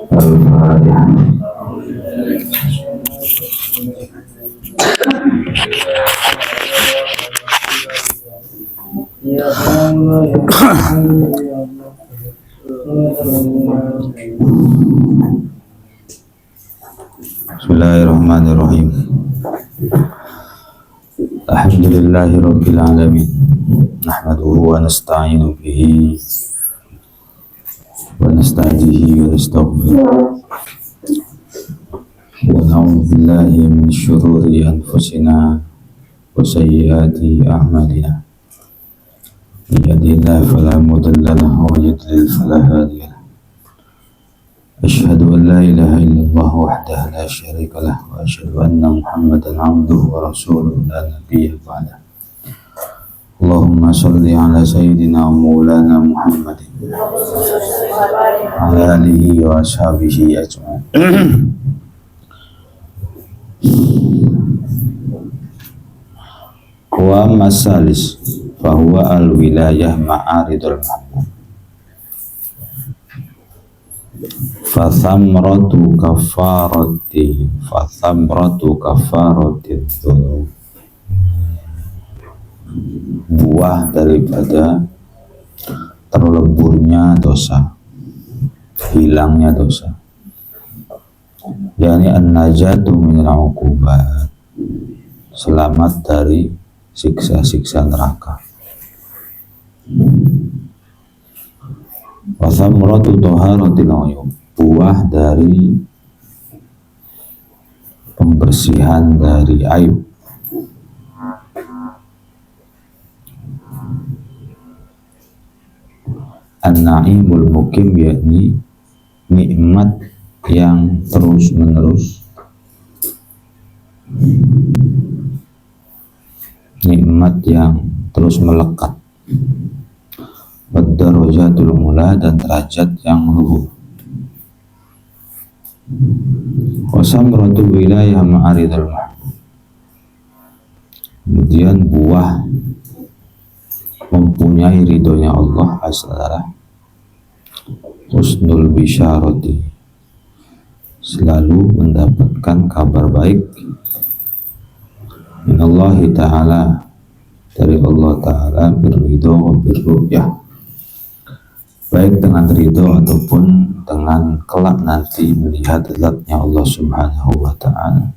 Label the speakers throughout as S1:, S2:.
S1: Al-Fatihah. Bismillahirrahmanirrahim. Alhamdulillahirabbil alamin. Nahmaduhu wa nasta'inu bihi wa nasta'jihi wa nastaghfiruh. Wa na'udzu billahi min syururi anfusina wa sayyiati a'malina. May yahdihillahu fala mudilla lahu wa yudlil fala hadiya lahu. Asyhadu an la ilaha illallah wahdahu la syarika lah wa asyhadu anna Muhammadan 'abduhu wa rasuluhu la nabiyya ba'dah. Allahumma shalli ala sayyidina maulana Muhammadin ala alihi wa ashabihi ajma'in. Wa masalis fahuwa al-wilayah ma'aridul mahmud. Fathamratu kafarati dzunub. Buah daripada terleburnya dosa, hilangnya dosa, yakni an-najatu minal uqubat, selamat dari siksa-siksa neraka. Wa thamratu taharatil uyub, buah dari pembersihan dari aib. An-na'imul mukim, yakni nikmat yang terus menerus, nikmat yang terus melekat. Wad-darajatul mula, dan derajat yang luhur. Wa samratul wilayah ma'aridul mahmud, kemudian buah mempunyai ridhonya Allah adalah husnul bisyarati, selalu mendapatkan kabar baik minallahi ta'ala, dari Allah ta'ala, birridho wa birru'yah, baik dengan ridho ataupun dengan kelak nanti melihat zatnya Allah subhanahu wa ta'ala.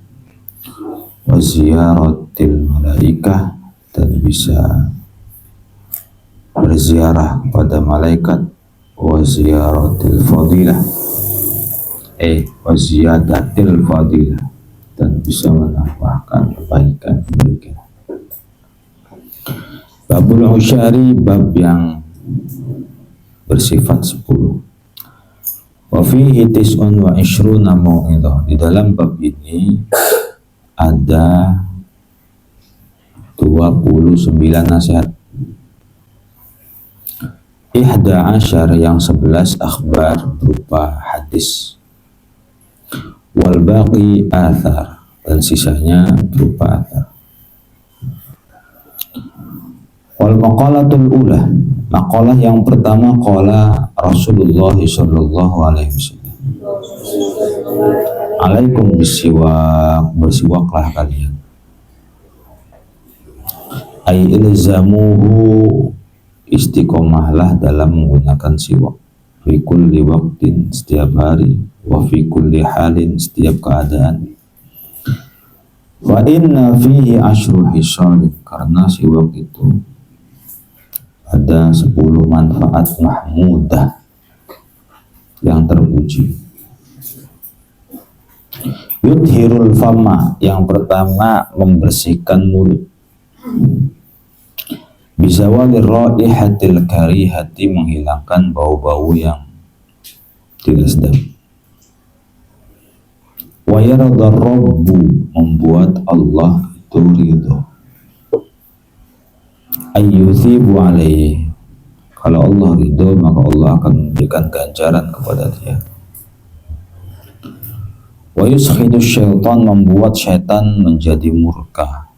S1: Wa ziyaratil malaikah, dan bisa berziarah pada malaikat. Wa ziyaratil fadilah, wa ziyadatil fadilah, dan bisa menambahkan kebaikan-kebaikan. Babul usyari, bab yang bersifat 10. Wa fihi tis'un wa ishruna mau'idhah, di dalam bab ini ada 29 nasihat. Ihda asyar, yang 11 akhbar berupa hadis. Wal baqi athar, dan sisanya berupa athar. Wal maqalatul ula, maqalah yang pertama, qala Rasulullah sallallahu alaihi wasallam, alaikum bisiwak, bersiwaklah kalian. Ai ilzamuhu, istiqomahlah dalam menggunakan siwak. Fi kulli waqtin, setiap hari. Wa fi kulli halin, setiap keadaan. Fa inna fihi asyru hisalin, karena siwak itu ada 10 manfaat mahmudah yang terpuji. Yudhirul fama, yang pertama membersihkan mulut. Bizawalir raihatil karihati, menghilangkan bau-bau yang tidak sedap. Wa yaradar rabbu, membuat Allah itu ridho. Ayyuthibu alaihi, kalau Allah ridho maka Allah akan memberikan ganjaran kepada dia. Wa yuskhidu syaitan, membuat syaitan menjadi murka.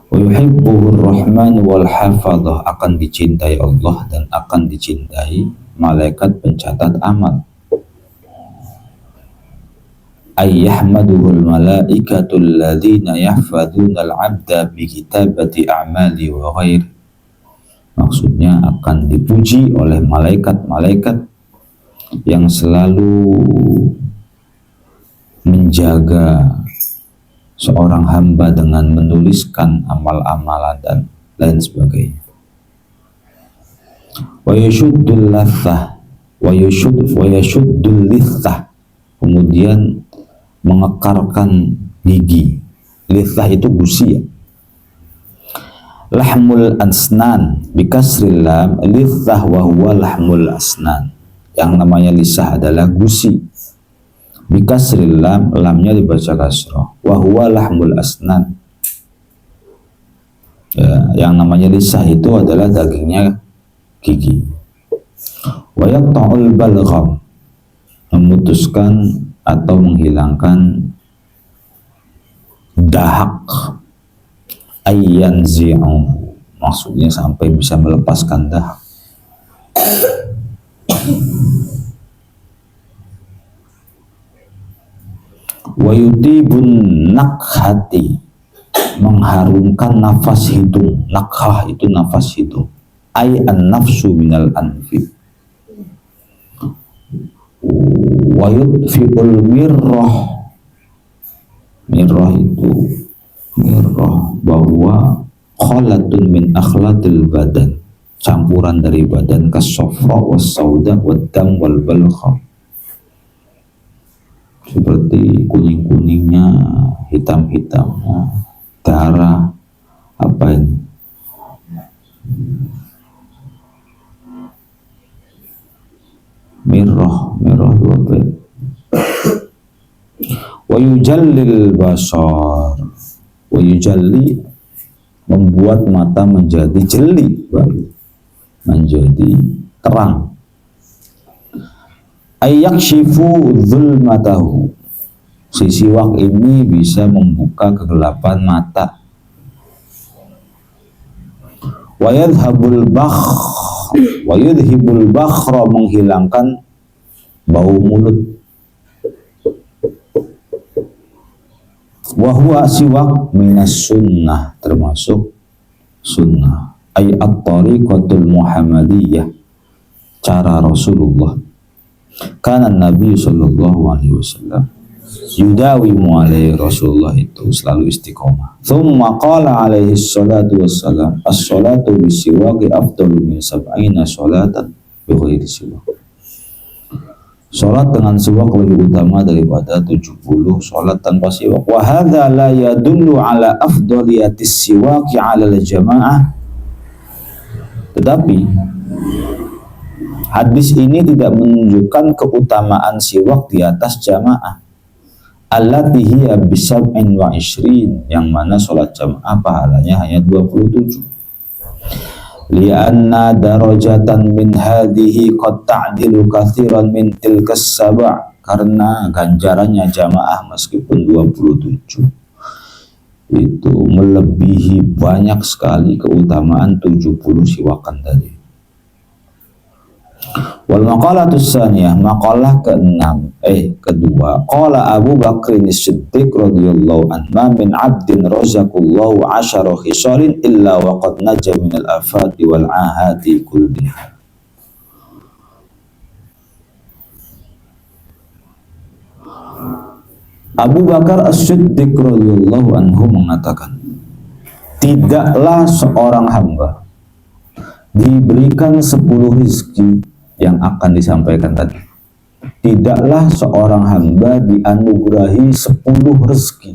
S1: Wa yuhibbuhur rahman wal hafadhah, akan dicintai Allah dan akan dicintai malaikat pencatat amal. ayyahmaduhul malaikatul ladzina yahfadzunal 'abda bi kitabati a'mali wa ghairi. Maksudnya akan dipuji oleh malaikat-malaikat yang selalu menjaga seorang hamba dengan menuliskan amal-amalan dan lain sebagainya. Wa yashuddul lathah wa yashuddul lithah, kemudian mengekarkan gigi. Lithah itu gusi ya. Lahmul asnan bikasril lam, lithah wa huwa lahmul asnan. Yang namanya lisah adalah gusi. Bikasril lam, lamnya dibaca kasrah. Wa huwa lahmul asnan. Ya, yang namanya lisah itu adalah dagingnya gigi. Wa yaqta'ul balgham, memutuskan atau menghilangkan dahak. Ayyanzi'u, maksudnya sampai bisa melepaskan dahak. Wa yutibun nakhati, mengharumkan nafas hidung. Nakhah itu nafas hidung. Ay an-nafsu minal anfi. Wa yutfi'ul mirrah. Mirrah itu bahwa khalatun min akhlatil badan, campuran dari badan, kasofra was sauda wad dam wal balkha, seperti kuning-kuningnya, hitam-hitamnya, darah, apa ini, mirrah itu apa ya? Wa yujallil basar, wa yujalli, membuat mata menjadi jeli, menjadi terang. Ayyakshifu dzulmatahu, si siwak ini bisa membuka kegelapan mata. Wa yadhhabul bakhra, menghilangkan bau mulut. Wahwa siwak minas sunnah, termasuk sunnah. Ay at-tariqatul muhammadiyah, cara Rasulullah. Karena Nabi sallallahu alaihi wasallam yudawimu alaihi, Rasulullah itu selalu istiqomah. Thumma qala alaihi salatu wassalam, as-salatu bisiwaki afdalu min sab'ina salatan bighairi siwak. Salat dengan siwak lebih utama daripada 70 salat tanpa siwak. Wa hadza la yadullu ala afdaliyatis siwaki 'ala al-jamaah. Tetapi hadis ini tidak menunjukkan keutamaan siwak di atas jamaah. Allati hiya bisab'in wa 20, yang mana salat jamaah pahalanya hanya 27. Lianna darajatan min hadhihi qad ta'dilu katsiran min tilkas sab', karena ganjarannya jamaah meskipun 27 itu melebihi banyak sekali keutamaan 70 siwakan tadi. Wal maqalatus tsaniyah, maqalah kedua, qala Abu Bakr As-Siddiq radhiyallahu anhu, ma min 'abdin razaqallahu 'ashara khisalin illa wa qad naja min al-afati wal 'ahati kulliha. Abu Bakar As-Siddiq radhiyallahu anhu mengatakan, tidaklah seorang hamba diberikan 10 rizki yang akan disampaikan tadi. Tidaklah seorang hamba dianugerahi 10 rezeki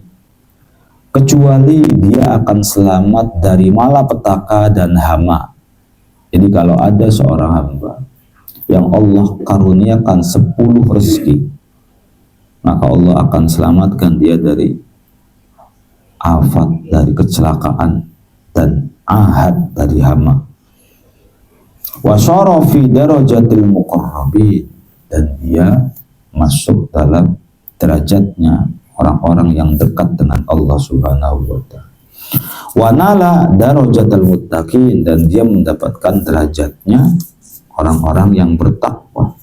S1: kecuali dia akan selamat dari malapetaka dan hama. Jadi kalau ada seorang hamba yang Allah karuniakan 10 rezeki, maka Allah akan selamatkan dia dari afat, dari kecelakaan, dan ahad, dari hama. Wa syara fi darajatil muqarrabin, dan dia masuk dalam derajatnya orang-orang yang dekat dengan Allah Subhanahu wa ta'ala. Wa nala darajatal muttaqin, dan dia mendapatkan derajatnya orang-orang yang bertakwa.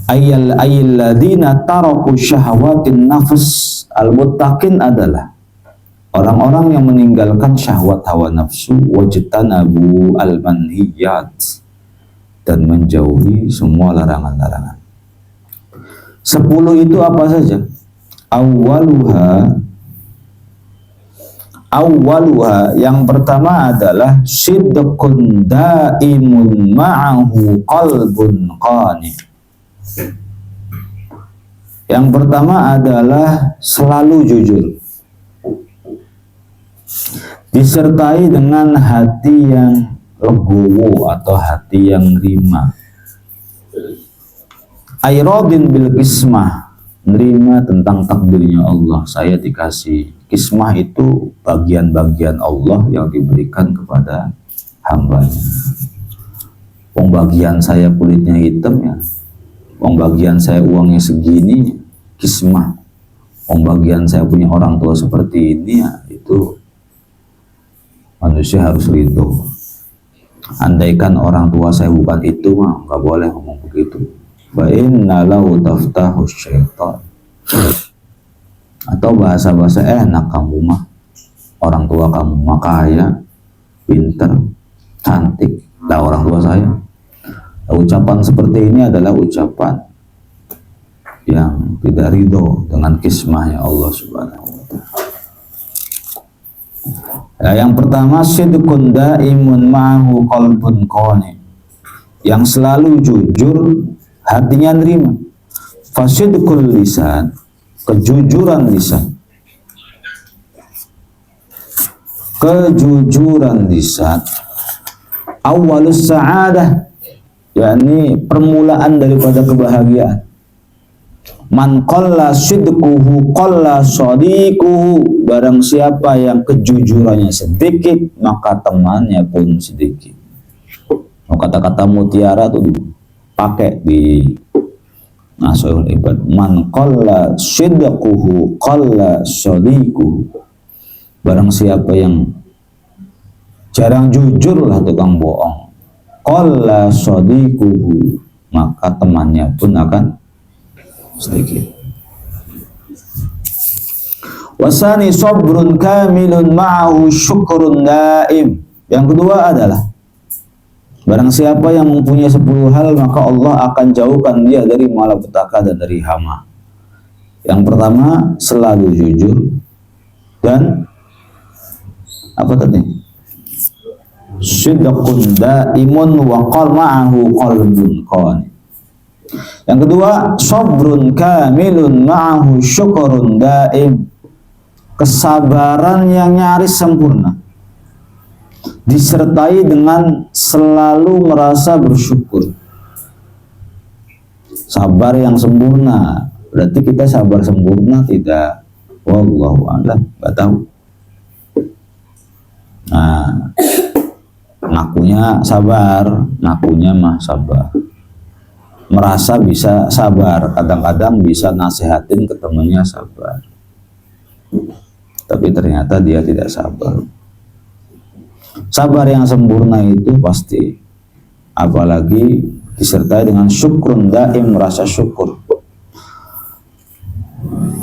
S1: ayyalladzina taraku syahwatin nafs. Al-muttaqin adalah orang-orang yang meninggalkan syahwat hawa nafsu, wajtanabu al-manhiyat, dan menjauhi semua larangan-larangan. 10 itu apa saja? Awwaluha, yang pertama adalah sidqun daimun ma'ahu qalbun qani. Yang pertama adalah selalu jujur, disertai dengan hati yang legowo atau hati yang rima. Airadin bil qismah, nerima tentang takdirnya Allah. Saya dikasih kismah, itu bagian-bagian Allah yang diberikan kepada hambanya. Bagian saya kulitnya hitam ya, bagian saya uangnya segini, kismah. Bagian saya punya orang tua seperti ini ya, itu manusia harus ridho. Andaikan orang tua saya bukan itu mah nggak boleh ngomong begitu. Wa inna lahu taftahu syaitan. Atau bahasa-bahasa enak, kamu mah orang tua kamu mah kaya, pinter, cantik. Lah orang tua saya. Ucapan seperti ini adalah ucapan yang tidak ridho dengan kismahnya Allah Subhanahu wa Ta'ala. Ya, yang pertama sidqun daimun ma'ahu qalbun qani, yang selalu jujur, hatinya nerima. Fasidqul lisan, kejujuran lisan. Kejujuran lisan awalus sa'adah, yakni permulaan daripada kebahagiaan. Man qalla sidquhu qalla sadiquhu, barang siapa yang kejujurannya sedikit maka temannya pun sedikit. Kata-kata mutiara itu dipakai di Nashul Ibad. Man qalla sidquhu qalla sadiquhu, barang siapa yang jarang jujur lah tukang bohong, qalla sadiquhu, maka temannya pun akan sedikit. Wasani sabrun kamilun ma'ahu syukrun daim. Yang kedua adalah barang siapa yang mempunyai 10 hal, maka Allah akan jauhkan dia dari malapetaka dan dari hama. Yang pertama selalu jujur, dan apa tadi? Sidqun daimun wa qal ma'ahu qalbun qani. Yang kedua, sabrun kamilun ma'ahu syukurun daim, kesabaran yang nyaris sempurna, disertai dengan selalu merasa bersyukur. Sabar yang sempurna, berarti kita sabar sempurna tidak? Wallahu a'lam, nggak tahu. Nah, ngakunya sabar, ngakunya mah sabar, merasa bisa sabar, kadang-kadang bisa nasihatin ke temannya sabar, tapi ternyata dia tidak sabar. Sabar yang sempurna itu pasti, apalagi disertai dengan syukrun daim, merasa syukur.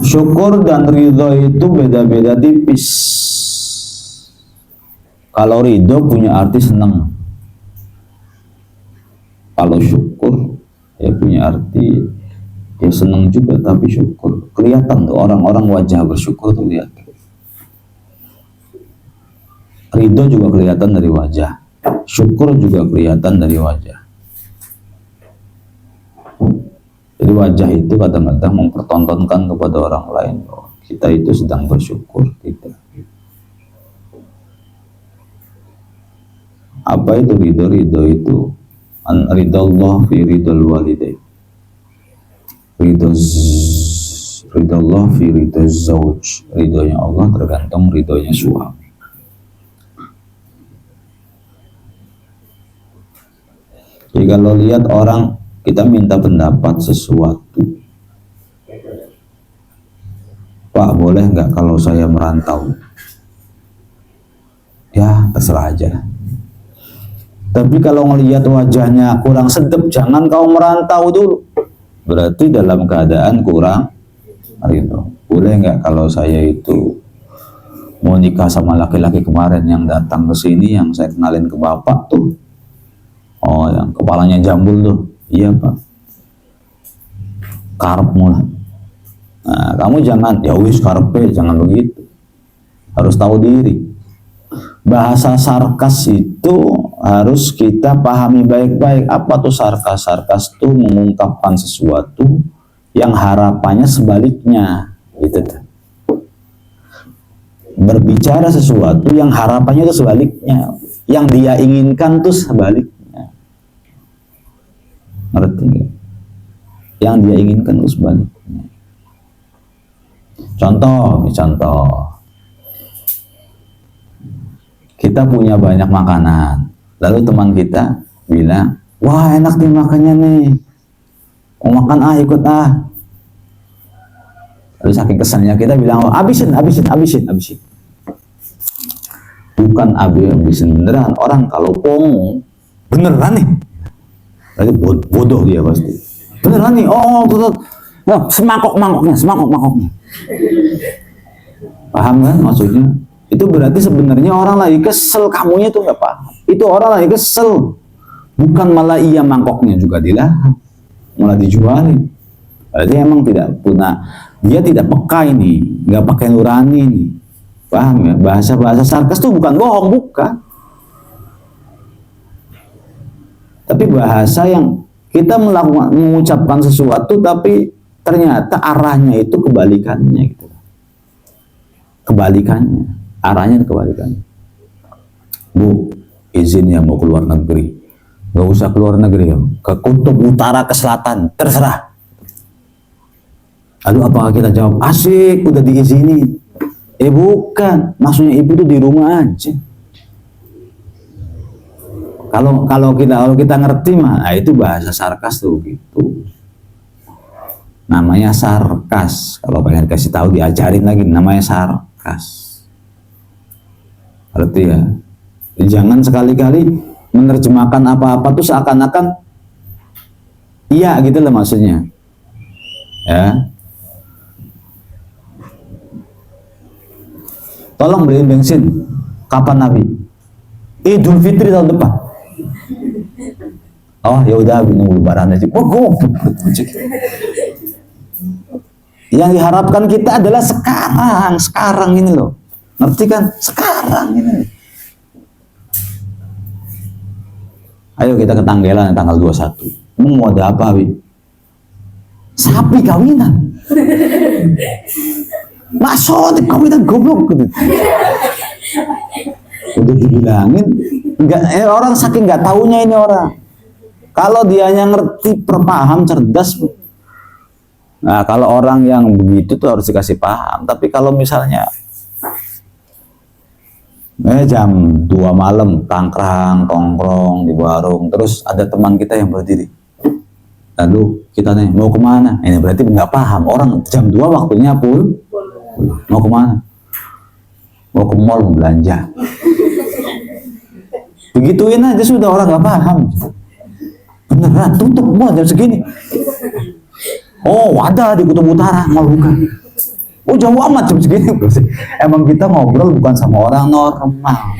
S1: Syukur dan ridho itu beda-beda tipis. Kalau ridho punya arti senang, kalau syukur ya punya arti ya senang juga, tapi syukur. Kelihatan tuh orang-orang wajah bersyukur tuh lihat. Ridho juga kelihatan dari wajah, syukur juga kelihatan dari wajah. Jadi wajah itu kadang-kadang mempertontonkan kepada orang lain bahwa kita itu sedang bersyukur. Tidak. Apa itu ridho? Ridho itu ridho Allah fi ridhol walidain, ridho Allah fi ridho zauj, ridhonya Allah tergantung ridhonya suami. Jadi kalau lihat orang, kita minta pendapat sesuatu, Pak boleh nggak kalau saya merantau? Ya terserah aja. Tapi kalau ngelihat wajahnya kurang sedap, jangan kau merantau dulu. berarti dalam keadaan kurang ridho. Boleh nggak kalau saya itu mau nikah sama laki-laki kemarin yang datang ke sini, yang saya kenalin ke bapak tuh, oh yang kepalanya jambul tuh, iya pak, karep mulai. Nah kamu jangan, ya wis karpe, jangan begitu, harus tahu diri. Bahasa sarkas itu harus kita pahami baik-baik. Apa tuh sarkas? Sarkas tuh mengungkapkan sesuatu yang harapannya sebaliknya, gitu tuh. Berbicara sesuatu yang harapannya itu sebaliknya, yang dia inginkan tuh sebaliknya. Ngerti nggak? Yang dia inginkan tuh sebaliknya. Contoh, kita punya banyak makanan, lalu teman kita bilang, wah enak nih makannya nih, mau makan ikut ah. Lalu saking kesannya kita bilang, oh, abisin. Bukan abisin beneran. Orang kalau ngomong beneran nih, berarti bodoh dia pasti. Beneran nih, betul. Nah, semangkoknya. Paham kan maksudnya? Itu berarti sebenarnya orang lagi kesel, kamunya tuh nggak paham. Itu orang lagi kesel, bukan malah iya mangkoknya juga dilahap, malah dijualin. Berarti emang tidak punya, dia tidak peka ini, nggak pakai nurani ini. Paham ya? Bahasa sarkas tuh bukan bohong, bukan. Tapi bahasa yang kita mengucapkan sesuatu tapi ternyata arahnya itu kebalikannya gitu. Kebalikannya. Arahnya kebalikannya. Bu, izin ya mau keluar negeri. Gak usah keluar negeri ya. Ke kutub utara, ke selatan, terserah. Lalu apakah kita jawab, asik, udah diizini. Bukan, maksudnya ibu tuh di rumah aja. Kalau kita ngerti mah, itu bahasa sarkas tuh gitu. Namanya sarkas. Kalau pengen kasih tahu diajarin lagi, namanya sarkas. Berarti ya, jangan sekali-kali menerjemahkan apa-apa tuh seakan-akan iya gitu loh maksudnya. Ya. Tolong beliin bensin. Kapan Nabi? Idul Fitri tahun depan. Oh ya udah, nunggu lebaran aja. Yang diharapkan kita adalah sekarang ini loh. Ngerti kan? Sekarang ini. Ayo kita ke Tanggelan tanggal 21. Mau ada apa, Wi? Sapi kawinan. Maksud kawinan goblok gitu. Udah dibilangin, orang saking nggak taunya ini orang. Kalau dianya ngerti, perpaham, cerdas. Nah, kalau orang yang begitu tuh harus dikasih paham. Tapi kalau misalnya jam 2 malam tongkrong di warung, terus ada teman kita yang berdiri, lalu kita nih mau kemana, ini berarti nggak paham. Orang jam 2 waktunya pun mau kemana, mau ke mall, mau belanja, begituin aja sudah, orang nggak paham. Beneran tutup mall jam segini, oh ada di Kutub Utara, mau buka. Oh jauh amat jam segini. Emang kita ngobrol bukan sama orang normal.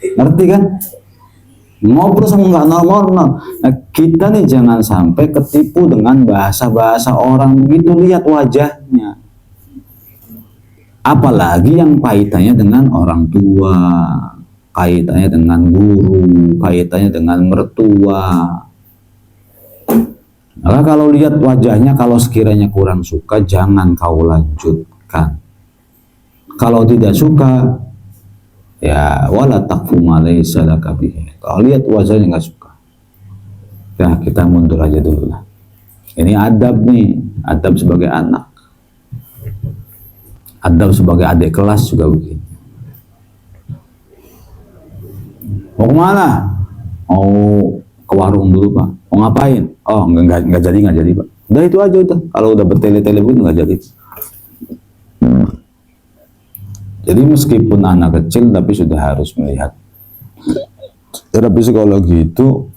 S1: Ngerti kan? Ngobrol sama nggak normal. Nah, kita nih jangan sampai ketipu dengan bahasa-bahasa orang begitu, lihat wajahnya. Apalagi yang kaitannya dengan orang tua, kaitannya dengan guru, kaitannya dengan mertua. Maka kalau lihat wajahnya, kalau sekiranya kurang suka, jangan kau lanjutkan. Kalau tidak suka, ya wala taqfu ma laysa laka bihi. Kalau lihat wajahnya nggak suka, ya kita mundur aja dulu lah. Ini adab nih, adab sebagai anak, adab sebagai adik kelas juga begini. Mau kemana? Mau ke warung dulu Pak. Mau ngapain? Oh nggak jadi Pak. Udah itu aja udah. Kalau udah bertele-tele pun nggak jadi. Jadi meskipun anak kecil tapi sudah harus melihat. Terapi psikologi itu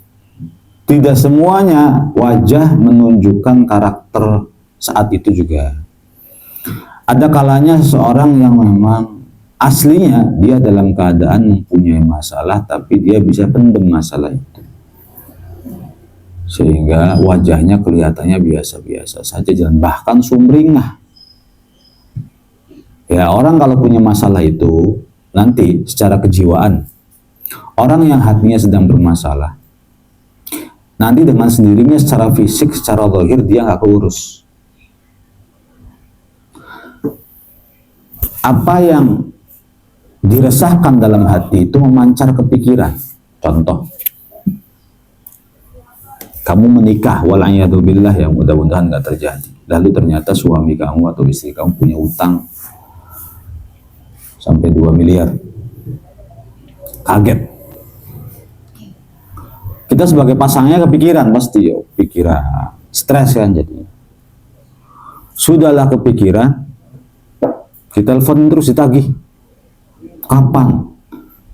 S1: Tidak semuanya wajah menunjukkan karakter saat itu juga. Ada kalanya seseorang yang memang aslinya dia dalam keadaan mempunyai masalah, tapi dia bisa pendem masalah itu, sehingga wajahnya kelihatannya biasa-biasa saja, dan bahkan sumringah. Ya, orang kalau punya masalah itu nanti secara kejiwaan, orang yang hatinya sedang bermasalah, nanti dengan sendirinya secara fisik, secara zahir dia nggak keurus. Apa yang diresahkan dalam hati itu memancar ke pikiran. Contoh, kamu menikah, wala'iyadzubillah, yang mudah-mudahan nggak terjadi. Lalu ternyata suami kamu atau istri kamu punya utang sampai 2 miliar. Kaget. Kita sebagai pasangnya kepikiran pasti, ya, pikiran, stres kan jadinya. Sudahlah kepikiran, kita telepon terus ditagih. Kapan?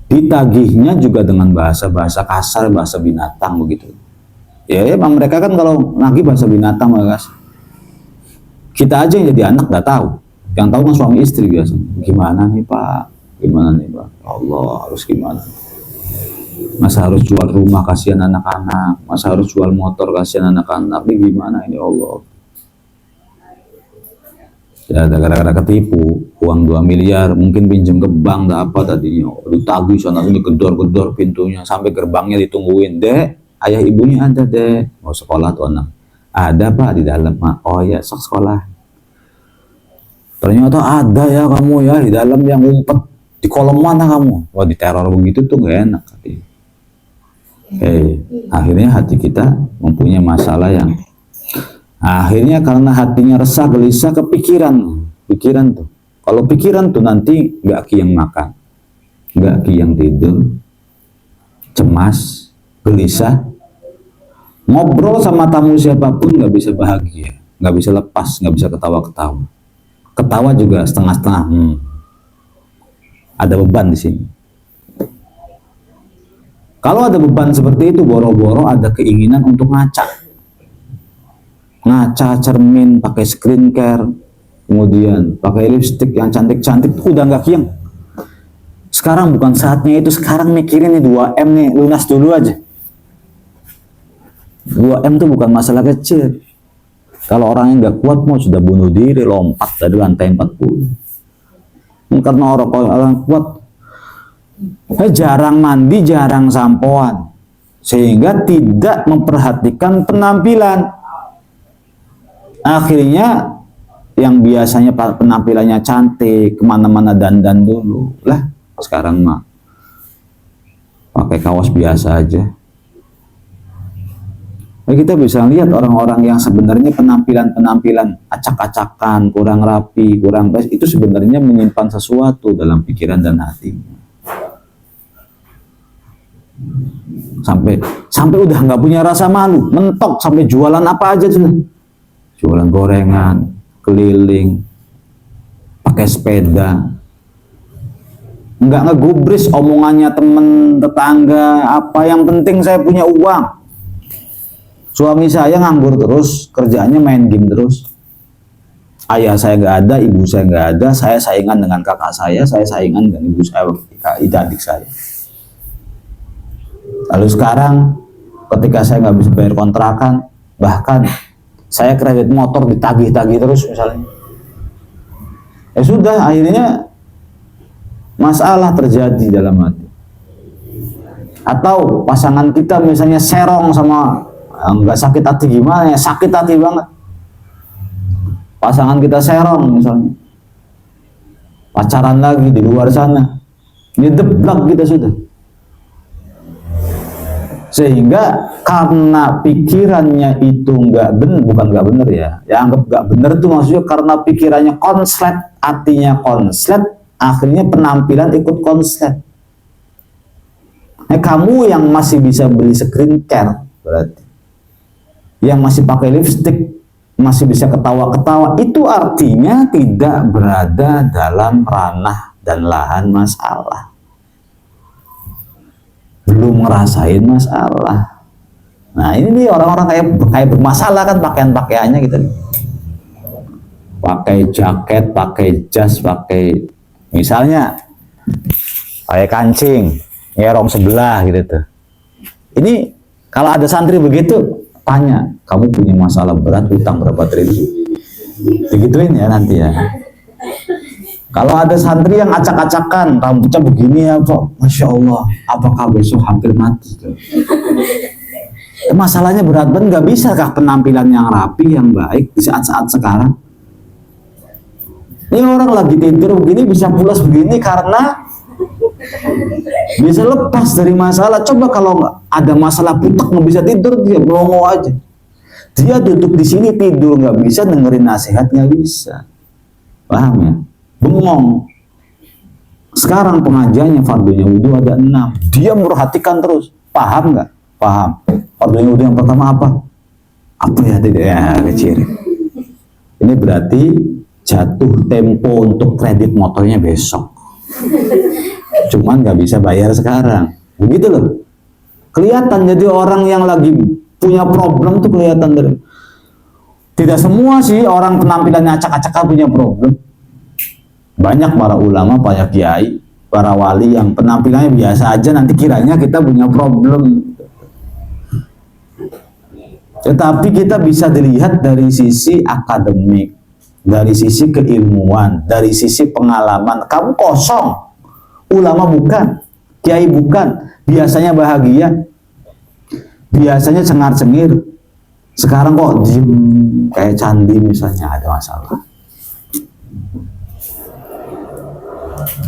S1: Ditagihnya juga dengan bahasa-bahasa kasar, bahasa binatang begitu. Ya, emang mereka kan kalau nagih bahasa binatang, guys. Kita aja yang jadi anak nggak tahu. Yang tahu kan suami istri biasa. Gimana nih Pak? Gimana nih Pak? Allah, harus gimana? Masa harus jual rumah kasihan anak-anak? Masa harus jual motor kasihan anak-anak? Ini gimana ini Allah? Ya, gara-gara ketipu uang 2 miliar, mungkin pinjam ke bank, tak apa tadinya, ditagih sana sini, gedor-gedor pintunya sampai gerbangnya ditungguin. Dek, ayah ibunya ada, Dek. Mau sekolah tuh anak? Ada Pak, di dalam. Oh ya, sok sekolah. Ternyata ada ya kamu ya di dalam, yang ngumpet di kolom mana kamu? Wah, diteror begitu tuh gak enak. Akhirnya hati kita mempunyai masalah yang akhirnya karena hatinya resah, gelisah, kepikiran. Pikiran tuh, kalau pikiran tuh nanti nggak kiyang makan, nggak kiyang tidur, cemas, gelisah, ngobrol sama tamu siapapun nggak bisa bahagia, nggak bisa lepas, nggak bisa ketawa-ketawa. Ketawa juga setengah-setengah. Ada beban di sini. Kalau ada beban seperti itu, boro-boro ada keinginan untuk ngaca cermin, pakai skincare, kemudian pakai lipstick yang cantik-cantik, udah nggak kiyang. Sekarang bukan saatnya itu, sekarang mikirin nih 2M nih, lunas dulu aja. 2M tuh bukan masalah kecil. Kalau orangnya nggak kuat mau sudah bunuh diri, lompat dari lantai 40. Karena orang kuat jarang mandi, jarang sampoan, sehingga tidak memperhatikan penampilan. Akhirnya yang biasanya penampilannya cantik, kemana-mana dandan dulu lah, sekarang mah pakai kaos biasa aja. Nah, kita bisa lihat orang-orang yang sebenarnya penampilan acak-acakan, kurang rapi, kurang baik, itu sebenarnya menyimpan sesuatu dalam pikiran dan hatinya. Sampai udah nggak punya rasa malu, mentok sampai jualan apa aja tuh. Jualan gorengan, keliling, pakai sepeda, nggak ngegubris omongannya temen, tetangga, apa yang penting saya punya uang. Suami saya nganggur terus, kerjaannya main game terus. Ayah saya nggak ada, ibu saya nggak ada, saya saingan dengan kakak saya saingan dengan ibu saya, adik saya. Lalu sekarang, ketika saya nggak bisa bayar kontrakan, bahkan saya kredit motor ditagih-tagih terus misalnya. Ya sudah, akhirnya masalah terjadi dalam hati. Atau pasangan kita misalnya serong sama, nggak sakit hati gimana ya, sakit hati banget. Pasangan kita serong misalnya, pacaran lagi di luar sana, ini deblak kita sudah. Sehingga karena pikirannya itu bukan nggak bener ya, anggap nggak bener itu maksudnya karena pikirannya konslet, hatinya konslet, akhirnya penampilan ikut konslet. Nah, kamu yang masih bisa beli skincare, berarti yang masih pakai lipstick, masih bisa ketawa-ketawa, itu artinya tidak berada dalam ranah dan lahan masalah, belum ngerasain masalah. Nah ini nih orang-orang kayak bermasalah kan pakaiannya gitu nih. Pakai jaket, pakai jas, pakai misalnya pakai kancing, ngerong sebelah gitu tuh. Ini kalau ada santri begitu, tanya, kamu punya masalah berat, utang berapa triliun? Begituin ya nanti ya. Kalau ada santri yang acak-acakan, rambutnya begini ya Pak, Masya Allah, apakah besok hampir mati? Masalahnya berat banget, nggak bisa kah penampilan yang rapi, yang baik di saat-saat sekarang? Ini orang lagi tidur begini, bisa pulas begini karena bisa lepas dari masalah. Coba kalau nggak ada masalah putek nggak bisa tidur, dia melongo aja. Dia duduk di sini tidur nggak bisa, dengerin nasihat nggak bisa. Paham ya? Bengong. Sekarang pengajiannya fardunya wudhu ada 6. Dia merhatikan terus. Paham nggak? Paham. Fardunya wudhu yang pertama apa? Apa ya? Ya kecil. Ini berarti jatuh tempo untuk kredit motornya besok. Cuman nggak bisa bayar sekarang. Begitu loh. Kelihatan jadi orang yang lagi punya problem tuh kelihatan dari. Tidak semua sih orang penampilannya acak-acakan punya problem. Banyak para ulama, para kiai, para wali yang penampilannya biasa aja, nanti kiranya kita punya problem. Tetapi kita bisa dilihat dari sisi akademik, dari sisi keilmuan, dari sisi pengalaman. Kamu kosong, ulama bukan, kiai bukan, biasanya bahagia, biasanya cengar-cengir. Sekarang kok diem kayak candi misalnya, ada masalah.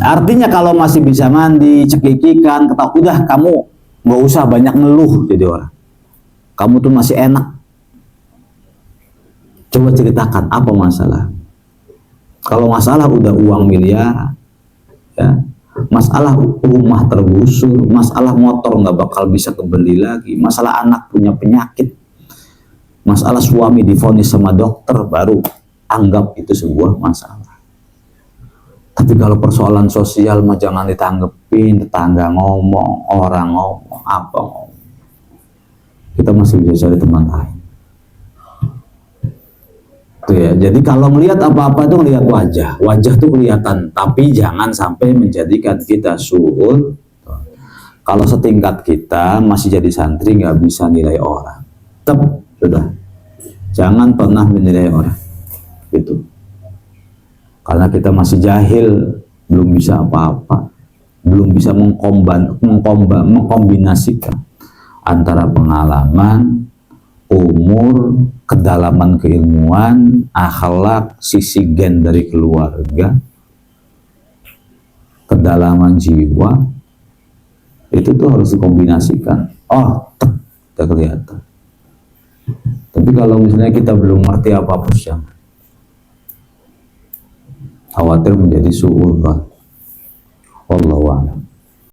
S1: Artinya kalau masih bisa mandi, cekikikan, ketawa, udah kamu nggak usah banyak ngeluh jadi orang. Kamu tuh masih enak. Coba ceritakan apa masalah. Kalau masalah udah uang miliar, ya, masalah rumah tergusur, masalah motor nggak bakal bisa kebeli lagi, masalah anak punya penyakit, masalah suami divonis sama dokter, baru anggap itu sebuah masalah. Tapi kalau persoalan sosial mah jangan ditanggepin, tetangga ngomong, orang ngomong, apa ngomong. Kita masih bisa cari teman lain. Tuh ya, jadi kalau melihat apa-apa itu melihat wajah. Wajah tuh kelihatan, tapi jangan sampai menjadikan kita suul. Kalau setingkat kita masih jadi santri nggak bisa nilai orang. Tetap sudah. Jangan pernah menilai orang. Gitu. Karena kita masih jahil, belum bisa apa-apa, belum bisa mengkombinasikan antara pengalaman, umur, kedalaman keilmuan, akhlak, sisi gen dari keluarga, kedalaman jiwa, itu tuh harus dikombinasikan. Oh, tidak kelihatan. Tapi kalau misalnya kita belum ngerti apa-apa, jangan khawatir menjadi suul.